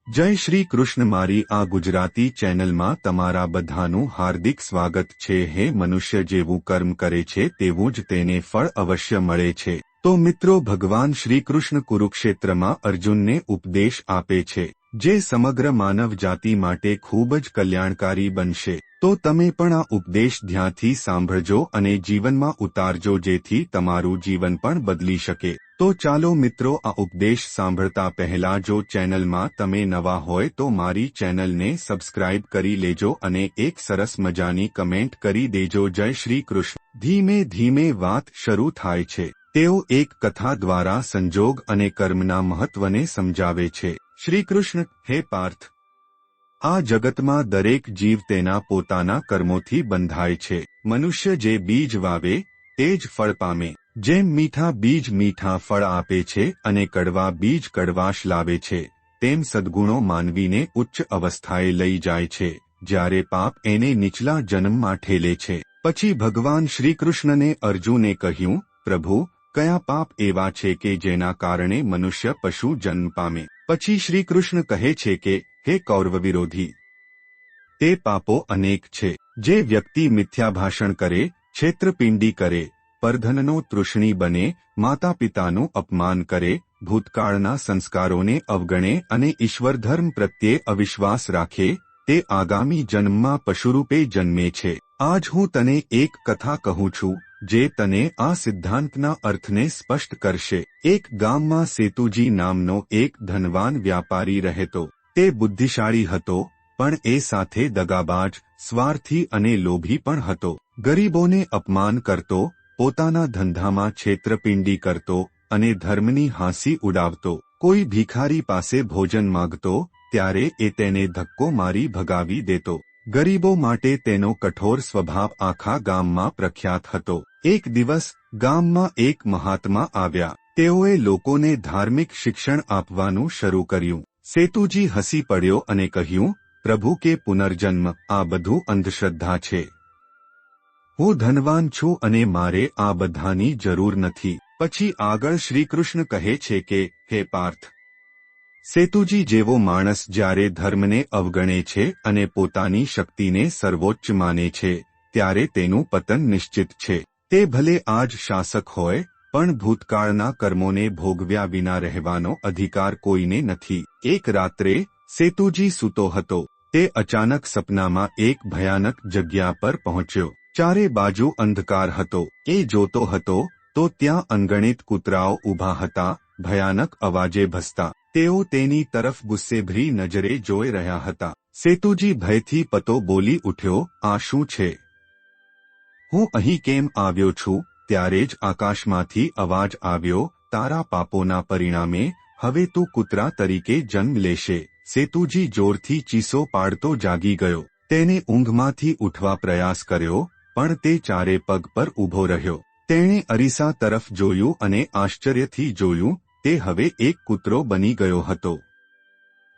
જય શ્રી કૃષ્ણ। મારી આ ગુજરાતી ચેનલમાં તમારા બધાનું હાર્દિક સ્વાગત છે। હે મનુષ્ય જેવું કર્મ કરે છે તેવું જ તેને ફળ અવશ્ય મળે છે। તો મિત્રો, ભગવાન શ્રી કૃષ્ણ કુરુક્ષેત્રમાં અર્જુનને ઉપદેશ આપે છે, જે સમગ્ર માનવ જાતિ માટે ખૂબ જ કલ્યાણકારી બનશે। તો તમે પણ આ ઉપદેશ ધ્યાનથી સાંભળજો અને જીવનમાં ઉતારજો, જેથી તમારું જીવન પણ બદલી શકે। તો ચાલો મિત્રો, આ ઉપદેશ સાંભળતા પહેલા જો ચેનલમાં તમે નવા હોય તો મારી ચેનલને સબસ્ક્રાઇબ કરી લેજો અને એક સરસ મજાની કમેન્ટ કરી દેજો। જય શ્રી કૃષ્ણ। ધીમે ધીમે વાત શરૂ થાય છે। તેઓ એક કથા દ્વારા સંજોગ અને કર્મના મહત્વને સમજાવે છે। શ્રી કૃષ્ણ: હે પાર્થ, આ જગતમાં દરેક જીવ તેના પોતાના કર્મોથી બંધાય છે। મનુષ્ય જે બીજ વાવે તે જ ફળ પામે। જેમ મીઠા બીજ મીઠા ફળ આપે છે અને કડવા બીજ કડવાશ લાવે છે, તેમ સદ્ગુણો માનવીને ઉચ્ચ અવસ્થાએ લઈ જાય છે, જ્યારે પાપ એને નીચલા જન્મમાં ઠેલે છે। પછી ભગવાન શ્રીકૃષ્ણને અર્જુને કહ્યું, પ્રભુ, કયા પાપ એવા છે કે જેના કારણે મનુષ્ય પશુ જન્મ પામે? પછી શ્રીકૃષ્ણ કહે છે કે, હે કૌરવ વિરોધી, તે પાપો અનેક છે। જે વ્યક્તિ મિથ્યાભાષણ કરે, છેતરપિંડી કરે, પરધનનો તૃષ્ણી બને, માતા પિતાનું અપમાન કરે, ભૂતકાળના સંસ્કારોને અવગણે અને ઈશ્વર ધર્મ પ્રત્યે અવિશ્વાસ રાખે, તે આગામી જન્મમાં પશુરૂપે જન્મે છે। આજ હું તને એક કથા કહું છું, જે તને આ સિદ્ધાંતના અર્થને સ્પષ્ટ કરશે। એક ગામમાં સેતુજી નામનો એક ધનવાન વ્યાપારી રહેતો। તે બુદ્ધિશાળી હતો, પણ એ સાથે દગાબાજ, સ્વાર્થી અને લોભી પણ હતો। ગરીબોને અપમાન કરતો, પોતાના ધંધામાં છેતરપિંડી કરતો અને ધર્મની હાંસી ઉડાવતો। કોઈ ભિખારી પાસે ભોજન માંગતો ત્યારે એ તેને ધક્કો મારી ભગાવી દેતો। ગરીબો માટે તેનો કઠોર સ્વભાવ આખા ગામમાં પ્રખ્યાત હતો। એક દિવસ ગામમાં એક મહાત્મા આવ્યા। તેઓએ લોકોને ધાર્મિક શિક્ષણ આપવાનું શરૂ કર્યું। સેતુજી હસી પડ્યો અને કહ્યું, પ્રભુ, કે પુનર્જન્મ, આ બધું અંધશ્રદ્ધા છે। હું ધનવાન છું અને મારે આ બધાની જરૂર નથી। પછી આગળ શ્રીકૃષ્ણ કહે છે કે, હે પાર્થ, સેતુજી જેવો માણસ જ્યારે ધર્મને અવગણે છે અને પોતાની શક્તિને સર્વોચ્ચ માને છે, ત્યારે તેનું પતન નિશ્ચિત છે। તે ભલે આજ શાસક હોય, પણ ભૂતકાળના કર્મોને ભોગવ્યા વિના રહેવાનો અધિકાર કોઈને નથી। એક રાત્રે સેતુજી સૂતો હતો। તે અચાનક સપનામાં એક ભયાનક જગ્યા પર પહોંચ્યો। ચારે બાજુ અંધકાર હતો। એ જોતો હતો તો ત્યાં અનગણિત કૂતરાઓ ઊભા હતા, ભયાનક અવાજે ભસતા। તેઓ તેની તરફ ગુસ્સેભરી નજરે જોઈ રહ્યા હતા। સેતુજી ભયથી પતો બોલી ઉઠ્યો, આ શું છે? હું અહીં કેમ આવ્યો છું? ત્યારે જ આકાશમાંથી અવાજ આવ્યો, તારા પાપોના પરિણામે હવે તું કૂતરા તરીકે જન્મ લેશે। સેતુજી જોરથી ચીસો પાડતો જાગી ગયો। તેને ઊંઘમાંથી ઉઠવા પ્રયાસ કર્યો, પણ તે ચારે પગ પર ઊભો રહ્યો। તેણે અરીસા તરફ જોયું અને આશ્ચર્યથી જોયું, તે હવે એક કૂતરો બની ગયો હતો।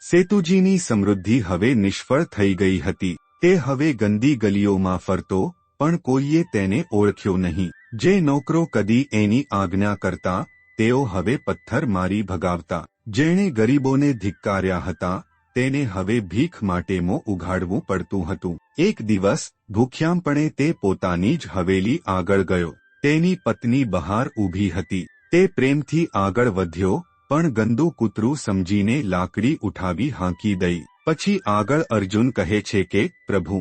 સેતુજીની સમૃદ્ધિ હવે નિષ્ફળ થઈ ગઈ હતી। તે હવે ગંદી ગલીઓમાં ફરતો, પણ કોઈએ તેને ઓળખ્યો નહીં। જે નોકરો કદી એની આજ્ઞા કરતા, તેઓ હવે પથ્થર મારી ભગાવતા। જેણે ગરીબોને ધિક્કાર્યા હતા, તેને હવે ભીખ માટે મોં ઉઘાડવું પડતું હતું। એક દિવસ ભૂખ્યામપણે તે પોતાની જ હવેલી આગળ ગયો। તેની પત્ની બહાર ઊભી હતી। તે પ્રેમથી આગળ વધ્યો, પણ ગંદુ કૂતરું સમજીને લાકડી ઉઠાવી હાંકી દઈ। પછી આગળ અર્જુન કહે છે કે, પ્રભુ,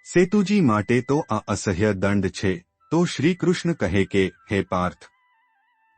સેતુજી માટે તો આ અસહ્ય દંડ છે। તો શ્રીકૃષ્ણ કહે કે, હે પાર્થ,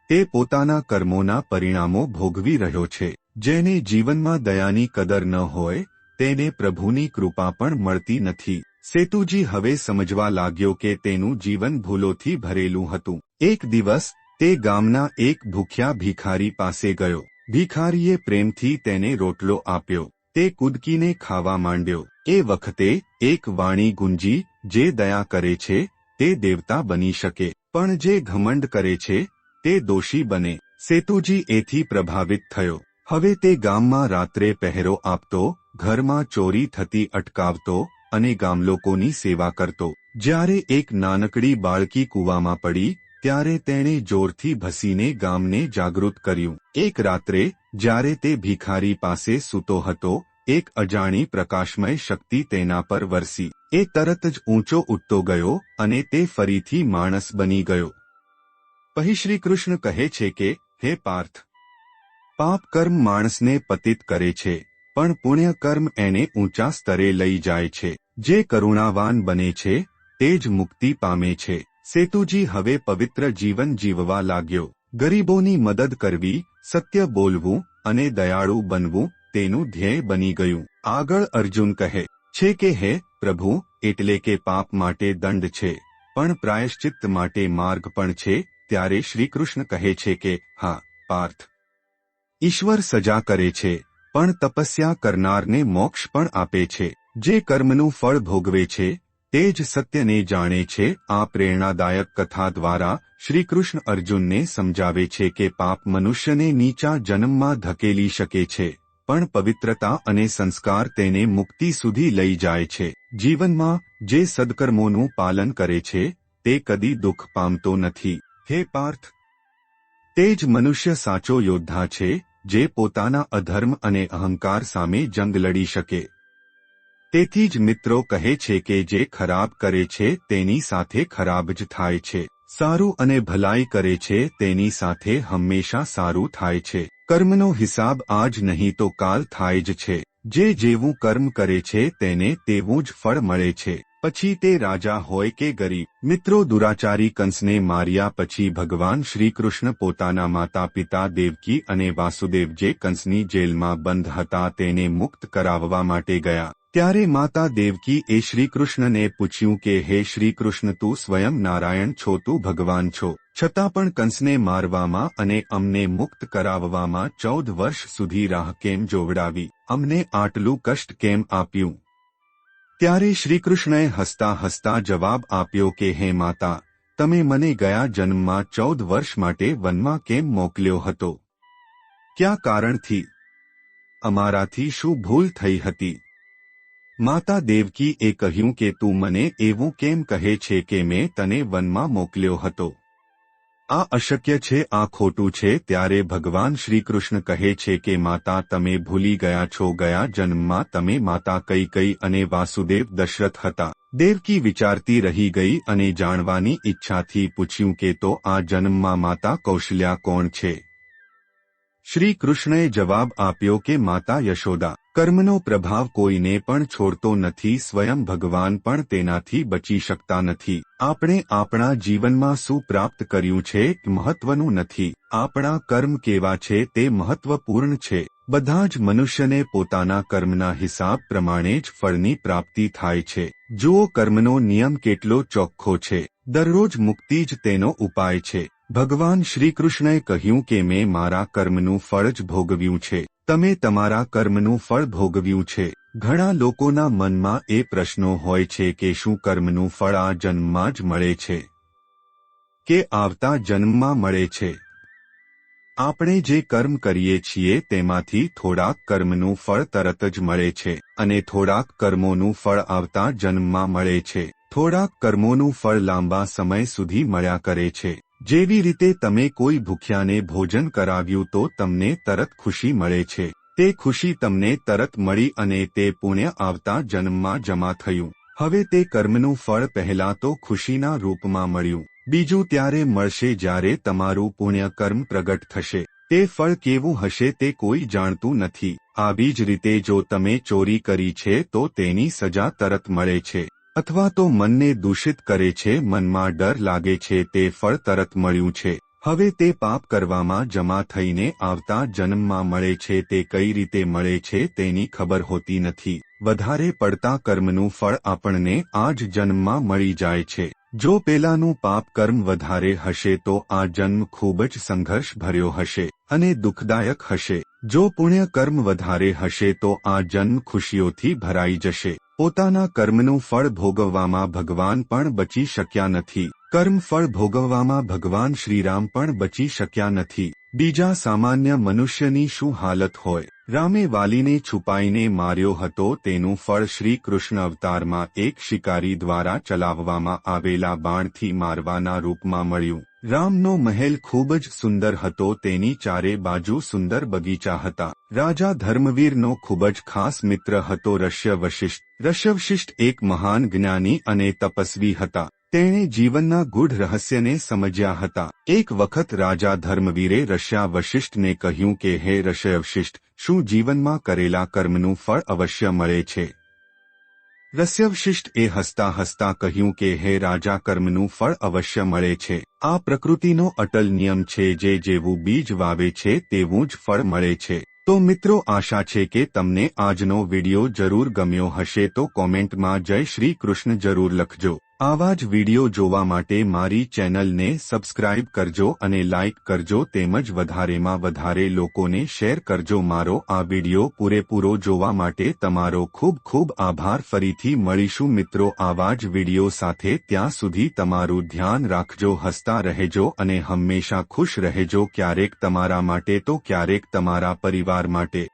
તે પોતાના કર્મોના પરિણામો ભોગવી રહ્યો છે। જેને જીવનમાં દયાની કદર ન હોય, તેને પ્રભુની કૃપા પણ મળતી નથી। સેતુજી હવે સમજવા લાગ્યો કે તેનું જીવન ભૂલોથી ભરેલું હતું। એક દિવસ તે ગામના એક ભૂખ્યા ભિખારી પાસે ગયો। ભિખારીએ પ્રેમથી તેને રોટલો આપ્યો। તે કૂદકીને ખાવા માંડ્યો। એ વખતે એક વાણી ગુંજી, જે દયા કરે છે તે દેવતા બની શકે, પણ જે ઘમંડ કરે છે તે દોષી બને। સેતુજી એથી પ્રભાવિત થયો। હવે તે ગામમાં રાત્રે પહેરો આપતો, ઘરમાં ચોરી થતી અટકાવતો અને ગામલોકોની સેવા કરતો। જ્યારે એક નાનકડી બાળકી કૂવામાં પડી, ત્યારે તેણે જોરથી ભસીને ગામને જાગૃત કર્યું. એક રાત્રે જ્યારે તે ભિખારી પાસે સૂતો હતો, એક અજાણી પ્રકાશમય શક્તિ તેના પર વરસી. એ તરત જ ઊંચો ઉઠતો ગયો અને તે ફરીથી માણસ બની ગયો. પછી શ્રી કૃષ્ણ કહે છે કે, હે પાર્થ, પાપ કર્મ માણસને પતિત કરે છે, પણ પુણ્ય કર્મ એને ઊંચા સ્તરે લઈ જાય છે. જે કરુણાવાન બને છે તે જ મુક્તિ પામે છે. સેતુજી હવે પવિત્ર જીવન જીવવા લાગ્યો. ગરીબોની મદદ કરવી, સત્ય બોલવું અને દયાળુ બનવું તેનું ધ્યેય બની ગયું. આગળ અર્જુન કહે છે કે, હે પ્રભુ, એટલે કે પાપ માટે દંડ છે, પણ પ્રાયશ્ચિત્ત માટે માર્ગ પણ છે. ત્યારે શ્રીકૃષ્ણ કહે છે કે, હા પાર્થ, ઈશ્વર સજા કરે છે, પણ તપસ્યા કરનારને મોક્ષ પણ આપે છે. જે કર્મનું ફળ ભોગવે છે તે જ સત્યને જાણે છે. આ પ્રેરણાદાયક કથા દ્વારા શ્રીકૃષ્ણ અર્જુનને સમજાવે છે કે પાપ મનુષ્યને નીચા જન્મમાં ધકેલી શકે છે, પણ પવિત્રતા અને સંસ્કાર તેને મુક્તિ સુધી લઈ જાય છે. જીવનમાં જે સદકર્મોનું પાલન કરે છે તે કદી દુઃખ પામતો નથી. હે પાર્થ, તે જ મનુષ્ય સાચો યોદ્ધા છે, જે પોતાના અધર્મ અને અહંકાર સામે જંગ લડી શકે. તેથી જ મિત્રો કહે છે કે જે ખરાબ કરે છે તેની સાથે ખરાબ જ થાય છે, સારું અને ભલાઈ કરે છે તેની સાથે હંમેશા સારું થાય છે. કર્મનો હિસાબ આજ નહીં તો કાલ થાય જ છે. જે જેવું કર્મ કરે છે તેને તેવું જ ફળ મળે છે, પછી તે રાજા હોય કે ગરીબ. મિત્રો, દુરાચારી કંસને માર્યા પછી ભગવાન શ્રીકૃષ્ણ પોતાના માતા પિતા દેવકી અને વાસુદેવ જે કંસની જેલમાં બંધ હતા તેને મુક્ત કરાવવા માટે ગયા. ત્યારે માતા દેવકી એ શ્રીકૃષ્ણને પૂછ્યું કે, હે શ્રીકૃષ્ણ, તું સ્વયં નારાયણ છો, તું ભગવાન છો, છતાં પણ કંસને મારવામાં અને અમને મુક્ત કરાવવામાં 14 વર્ષ સુધી રાહ કેમ જોવડાવી? અમને આટલું કષ્ટ કેમ આપ્યું? ત્યારે શ્રીકૃષ્ણએ હસતા હસતા જવાબ આપ્યો કે, હે માતા, તમે મને ગયા જન્મમાં 14 વર્ષ માટે વનમાં કેમ મોકલ્યો હતો? કયા કારણથી? અમારાથી શું ભૂલ થઈ હતી? માતા દેવકી એ કહ્યું કે તું મને એવું કેમ કહે છે કે મેં તને વનમાં મોકલ્યો હતો? આ અશક્ય છે, આ ખોટું છે. ત્યારે ભગવાન શ્રીકૃષ્ણ કહે છે કે માતા, તમે ભૂલી ગયા છો, ગયા જન્મમાં તમે માતા કૈકેયી અને વાસુદેવ દશરથ હતા. દેવકી વિચારતી રહી ગઈ અને જાણવાની ઈચ્છાથી પૂછ્યું કે તો આ જન્મમાં માતા કૌશલ્યા કોણ છે? શ્રી કૃષ્ણએ જવાબ આપ્યો કે માતા યશોદા. કર્મનો પ્રભાવ કોઈને પણ છોડતો નથી, સ્વયં ભગવાન પણ તેનાથી બચી શકતા નથી. આપણે આપણા જીવનમાં શું પ્રાપ્ત કર્યું છે મહત્વનું નથી, આપણા કર્મ કેવા છે તે મહત્વપૂર્ણ છે. બધા જ મનુષ્યને પોતાના કર્મના હિસાબ પ્રમાણે જ ફળની પ્રાપ્તિ થાય છે. જુઓ, કર્મનો નિયમ કેટલો ચોખ્ખો છે. દરરોજ મુક્તિ જ તેનો ઉપાય છે. ભગવાન શ્રીકૃષ્ણએ કહ્યું કે મેં મારા કર્મનું ફળ જ ભોગવ્યું છે, તમે તમારા કર્મનું ફળ ભોગવ્યું છે. ઘણા લોકોના મનમાં એ પ્રશ્નો હોય છે કે શું કર્મનું ફળ આ જન્મમાં જ મળે છે કે આવતા જન્મમાં મળે છે? આપણે જે કર્મ કરીએ છીએ તેમાંથી થોડાક કર્મનું ફળ તરત જ મળે છે અને થોડાક કર્મોનું ફળ આવતા જન્મમાં મળે છે. થોડાક કર્મોનું ફળ લાંબા સમય સુધી મળ્યા કરે છે. જેવી રીતે તમે કોઈ ભૂખ્યાને ભોજન કરાવ્યું તો તમને તરત ખુશી મળે છે. તે ખુશી તમને તરત મળી અને તે પુણ્ય આવતા જન્મમાં જમા થયું. હવે તે કર્મનું ફળ પહેલા તો ખુશીના રૂપમાં મળ્યું, બીજું ત્યારે મળશે જ્યારે તમારું પુણ્ય કર્મ પ્રગટ થશે. તે ફળ કેવું હશે તે કોઈ જાણતું નથી. આવી જ રીતે જો તમે ચોરી કરી છે તો તેની સજા તરત મળે છે, અથવા તો મનને દૂષિત કરે છે, મનમાં ડર લાગે છે, તે ફળ તરત મળ્યું છે. હવે તે પાપ કરવામાં જમા થઈને આવતા જન્મમાં મળે છે. તે કઈ રીતે મળે છે તેની ખબર હોતી નથી. વધારે પડતા કર્મનું ફળ આપણને આ જ જન્મમાં મળી જાય છે. જો પેલાનું પાપ કર્મ વધારે હશે તો આ જન્મ ખૂબ જ સંઘર્ષ ભર્યો હશે અને દુઃખદાયક હશે. જો પુણ્ય કર્મ વધારે હશે તો આ જન્મ ખુશીઓથી ભરાઈ જશે. પોતાના કર્મનું ફળ ભોગવવામાં ભગવાન પણ બચી શક્યા નથી. કર્મ ફળ ભોગવવામાં ભગવાન શ્રીરામ પણ બચી શક્યા નથી. બીજા સામાન્ય મનુષ્યની શું હાલત હોય? રામે વાલીને છુપાઈને માર્યો હતો તેનું ફળ શ્રી કૃષ્ણ અવતારમાં એક શિકારી દ્વારા ચલાવવામાં આવેલા બાણથી મારવાના રૂપમાં મળ્યું. રામનો મહેલ ખૂબ જ સુંદર હતો. તેની ચારે બાજુ સુંદર બગીચા હતા. રાજા ધર્મવીરનો ખૂબ જ ખાસ મિત્ર હતો ઋષ્યવશિષ્ઠ. ઋષ્યવશિષ્ઠ એક મહાન જ્ઞાની અને તપસ્વી હતા. તેણે જીવનના ગૂઢ રહસ્યને સમજ્યા હતા. એક વખત રાજા ધર્મવીરે ઋષ્યવશિષ્ઠને કહ્યું કે હે ઋષ્યવશિષ્ઠ, શું જીવનમાં કરેલા કર્મનું ફળ અવશ્ય મળે છે? ઋષ્યવશિષ્ઠએ હસતા હસતા કહ્યું કે હે રાજા, કર્મનું ફળ અવશ્ય મળે છે. આ પ્રકૃતિનો અટલ નિયમ છે. જે જેવું બીજ વાવે છે તેવું જ ફળ મળે છે. તો મિત્રો, આશા છે કે તમને આજનો વિડિયો જરૂર ગમ્યો હશે. તો કોમેન્ટમાં જય શ્રી કૃષ્ણ જરૂર લખજો. આવા જ વિડિયો જોવા માટે મારી ચેનલને સબસ્ક્રાઇબ કરજો અને લાઇક કરજો, તેમજ વધારેમાં વધારે લોકોને શેર કરજો. મારો આ વિડિયો પૂરેપૂરો જોવા માટે તમારો ખૂબ ખૂબ આભાર. ફરીથી મળીશું મિત્રો આવા જ વિડિયો સાથે. ત્યાં સુધી તમારું ધ્યાન રાખજો, હસતા રહેજો અને હંમેશા ખુશ રહેજો. ક્યારેક તમારા માટે તો ક્યારેક તમારા પરિવાર માટે.